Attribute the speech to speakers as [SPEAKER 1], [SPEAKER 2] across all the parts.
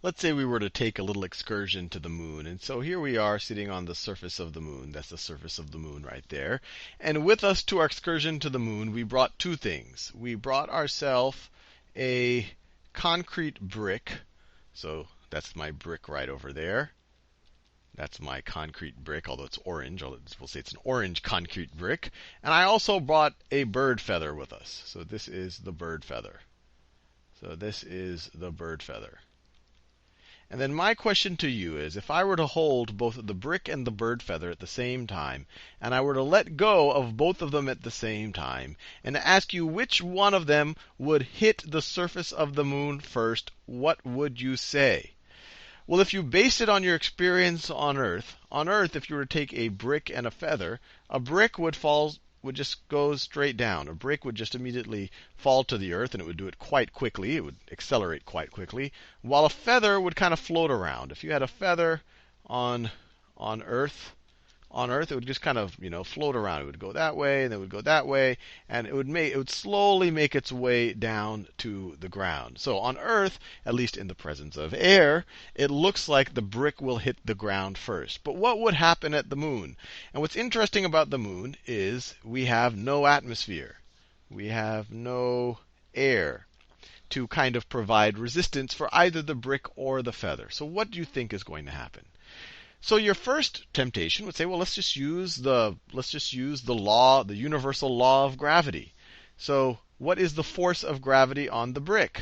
[SPEAKER 1] Let's say we were to take a little excursion to the moon. And so here we are sitting on the surface of the moon. That's the surface of the moon right there. And with us to our excursion to the moon, we brought two things. We brought ourselves a concrete brick. So that's my brick right over there. That's my concrete brick, although it's orange. We'll say it's an orange concrete brick. And I also brought a bird feather with us. So this is the bird feather. So this is the bird feather. And then my question to you is, if I were to hold both the brick and the bird feather at the same time, and I were to let go of both of them at the same time, and ask you which one of them would hit the surface of the moon first, what would you say? Well, if you based it on your experience on Earth, if you were to take a brick and a feather, a brick would just go straight down. A brick would just immediately fall to the earth, and it would do it quite quickly. It would accelerate quite quickly, while a feather would kind of float around. If you had a feather on Earth, it would just kind of float around. It would go that way, and it would go that way, and it would slowly make its way down to the ground. So on Earth, at least in the presence of air, it looks like the brick will hit the ground first. But what would happen at the moon? And what's interesting about the moon is we have no atmosphere. We have no air to kind of provide resistance for either the brick or the feather. So what do you think is going to happen? So your first temptation would say, well, let's just use the law, the universal law of gravity. So what is the force of gravity on the brick?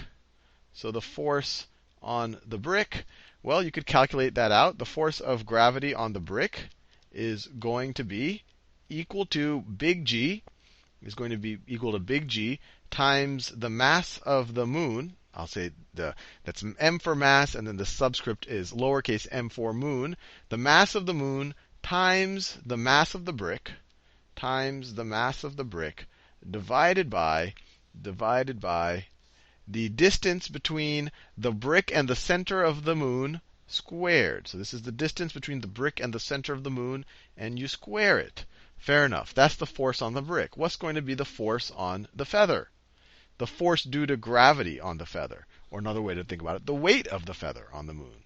[SPEAKER 1] So the force on the brick, well, you could calculate that out. The force of gravity on the brick is going to be equal to big G, times the mass of the moon. I'll say that's m for mass, and then the subscript is lowercase m for moon. The mass of the moon times the mass of the brick, divided by the distance between the brick and the center of the moon squared. So this is the distance between the brick and the center of the moon, and you square it. Fair enough. That's the force on the brick. What's going to be the force on the feather? The force due to gravity on the feather. Or another way to think about it, the weight of the feather on the moon.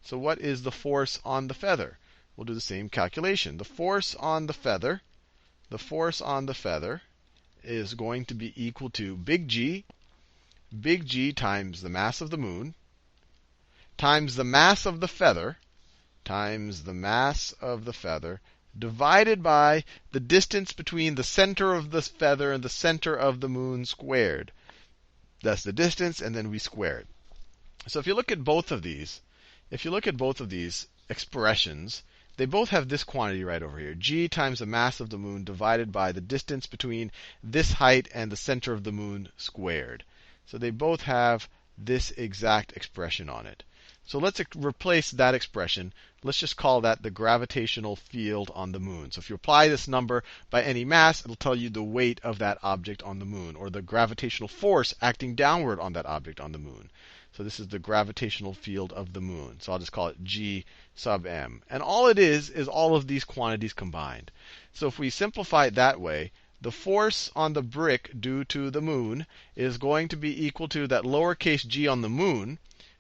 [SPEAKER 1] So what is the force on the feather? We'll do the same calculation. The force on the feather is going to be equal to big G times the mass of the moon, times the mass of the feather, divided by the distance between the center of the feather and the center of the moon squared. That's the distance, and then we square it. So if you look at both of these expressions, they both have this quantity right over here. G times the mass of the moon divided by the distance between this height and the center of the moon squared. So they both have this exact expression on it. So let's replace that expression. Let's just call that the gravitational field on the moon. So if you apply this number by any mass, it'll tell you the weight of that object on the moon, or the gravitational force acting downward on that object on the moon. So this is the gravitational field of the moon. So I'll just call it G sub m. And all it is all of these quantities combined. So if we simplify it that way, the force on the brick due to the moon is going to be equal to that lowercase g on the moon.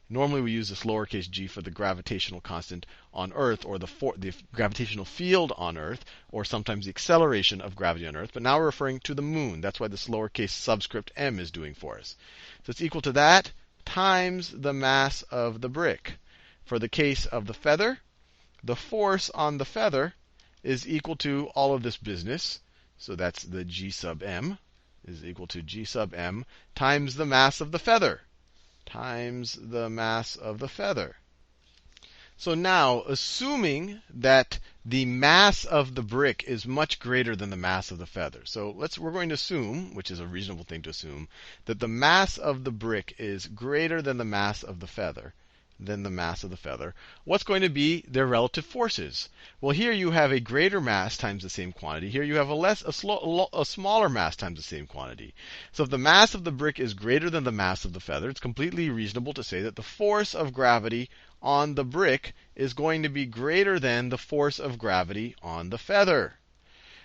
[SPEAKER 1] Normally we use this lowercase g for the gravitational constant on Earth, or the gravitational field on Earth, or sometimes the acceleration of gravity on Earth. But now we're referring to the moon. That's why this lowercase subscript m is doing for us. So it's equal to that times the mass of the brick. For the case of the feather, the force on the feather is equal to all of this business. So that's the g sub m is equal to g sub m times the mass of the feather. So now, assuming that the mass of the brick is much greater than the mass of the feather. So we're going to assume, which is a reasonable thing to assume, that the mass of the brick is greater than the mass of the feather. What's going to be their relative forces? Well, here you have a greater mass times the same quantity. Here you have a smaller mass times the same quantity. So if the mass of the brick is greater than the mass of the feather, it's completely reasonable to say that the force of gravity on the brick is going to be greater than the force of gravity on the feather.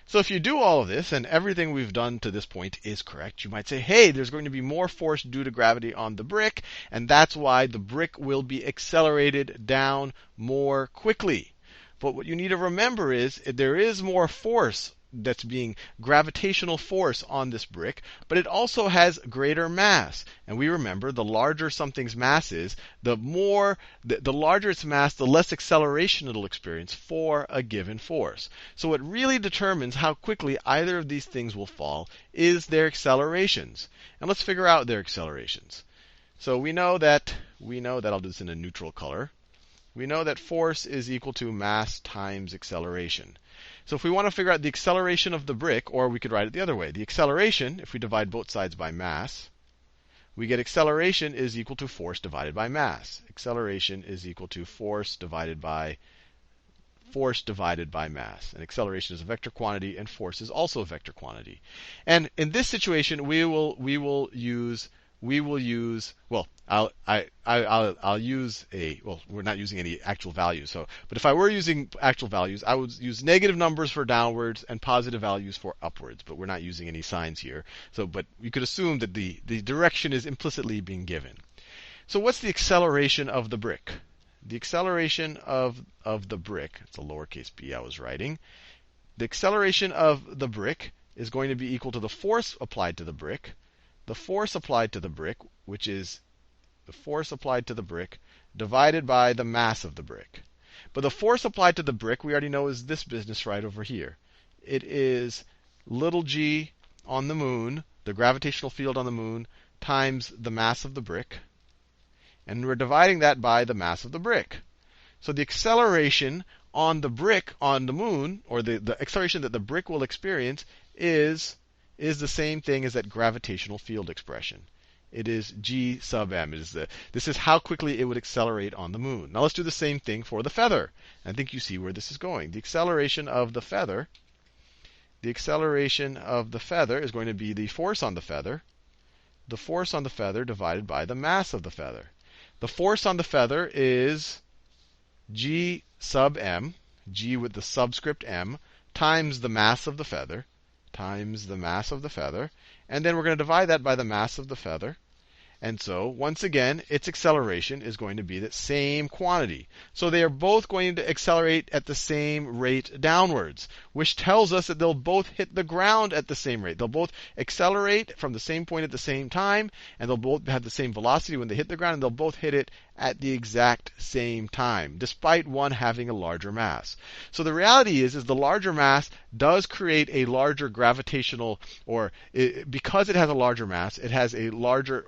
[SPEAKER 1] So if you do all of this and everything we've done to this point is correct, you might say, hey, there's going to be more force due to gravity on the brick, and that's why the brick will be accelerated down more quickly. But what you need to remember is there is more force that's being gravitational force on this brick, but it also has greater mass. And we remember the larger something's mass is, the larger its mass, the less acceleration it'll experience for a given force. So what really determines how quickly either of these things will fall is their accelerations. And let's figure out their accelerations. So we know that I'll do this in a neutral color. We know that force is equal to mass times acceleration. So if we want to figure out the acceleration of the brick, or we could write it the other way. The acceleration, if we divide both sides by mass, we get acceleration is equal to force divided by mass. Acceleration is equal to force divided by mass. And acceleration is a vector quantity, and force is also a vector quantity. And in this situation, I'll use we're not using any actual values. But if I were using actual values, I would use negative numbers for downwards and positive values for upwards. But we're not using any signs here. But you could assume that the direction is implicitly being given. So what's the acceleration of the brick? The acceleration of the brick, it's a lowercase b I was writing. The acceleration of the brick is going to be equal to the force applied to the brick. The force applied to the brick, which is the force applied to the brick divided by the mass of the brick. But the force applied to the brick, we already know, is this business right over here. It is little g on the moon, the gravitational field on the moon, times the mass of the brick. And we're dividing that by the mass of the brick. So the acceleration on the brick on the moon, or the acceleration that the brick will experience, is the same thing as that gravitational field expression. It is g sub m. This is how quickly it would accelerate on the moon. Now let's do the same thing for the feather. I think you see where this is going. The acceleration of the feather is going to be the force on the feather. The force on the feather divided by the mass of the feather. The force on the feather is g sub m, g with the subscript m, times the mass of the feather, and then we're going to divide that by the mass of the feather. And so, once again, its acceleration is going to be the same quantity. So they are both going to accelerate at the same rate downwards, which tells us that they'll both hit the ground at the same rate. They'll both accelerate from the same point at the same time, and they'll both have the same velocity when they hit the ground, and they'll both hit it at the exact same time, despite one having a larger mass. So the reality is the larger mass does create a larger gravitational, because it has a larger mass, it has a larger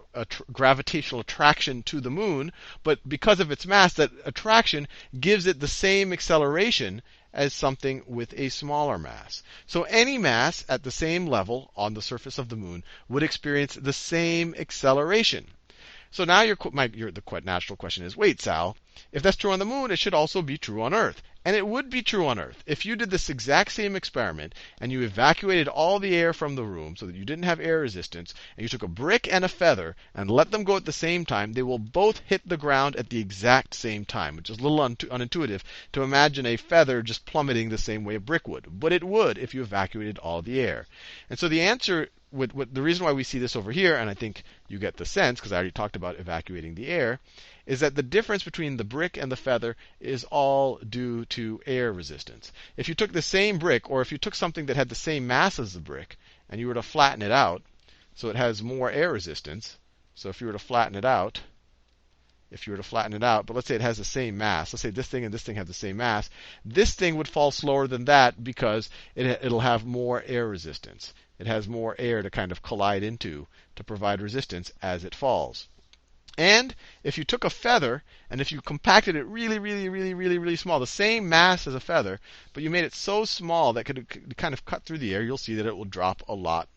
[SPEAKER 1] gravitational attraction to the moon, but because of its mass, that attraction gives it the same acceleration as something with a smaller mass. So any mass at the same level on the surface of the moon would experience the same acceleration. So now the natural question is, wait, Sal, if that's true on the moon, it should also be true on Earth. And it would be true on Earth. If you did this exact same experiment and you evacuated all the air from the room so that you didn't have air resistance, and you took a brick and a feather and let them go at the same time, they will both hit the ground at the exact same time, which is a little unintuitive to imagine a feather just plummeting the same way a brick would. But it would if you evacuated all the air. And so the answer, the reason why we see this over here, and I think you get the sense because I already talked about evacuating the air, is that the difference between the brick and the feather is all due to air resistance. If you took the same brick, or if you took something that had the same mass as the brick, and you were to flatten it out, so it has more air resistance. So if you were to flatten it out, but let's say it has the same mass. Let's say this thing and this thing have the same mass. This thing would fall slower than that because it'll have more air resistance. It has more air to kind of collide into to provide resistance as it falls. And if you took a feather and if you compacted it really, really, really, really, really small, the same mass as a feather, but you made it so small that it could kind of cut through the air, you'll see that it will drop a lot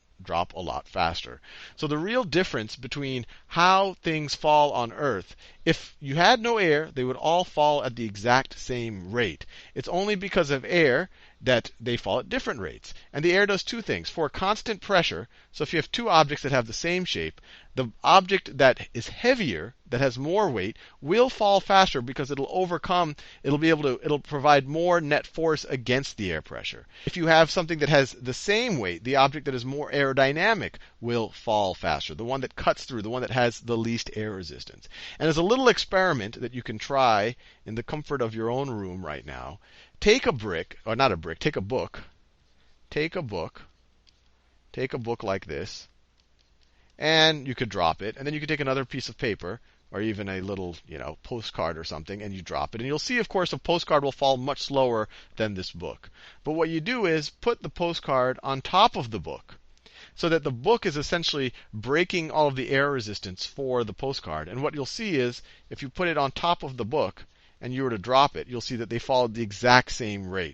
[SPEAKER 1] faster. So the real difference between how things fall on Earth, if you had no air, they would all fall at the exact same rate. It's only because of air that they fall at different rates. And the air does two things. For constant pressure, so if you have two objects that have the same shape, the object that is heavier, that has more weight will fall faster because it'll provide more net force against the air pressure. If you have something that has the same weight, the object that is more aerodynamic will fall faster, the one that cuts through, the one that has the least air resistance. And as a little experiment that you can try in the comfort of your own room right now, take a brick, or not a brick, take a book. Take a book like this, and you could drop it, and then you could take another piece of paper, or even a little, postcard or something, and you drop it. And you'll see, of course, a postcard will fall much slower than this book. But what you do is put the postcard on top of the book, so that the book is essentially breaking all of the air resistance for the postcard. And what you'll see is, if you put it on top of the book, and you were to drop it, you'll see that they fall at the exact same rate.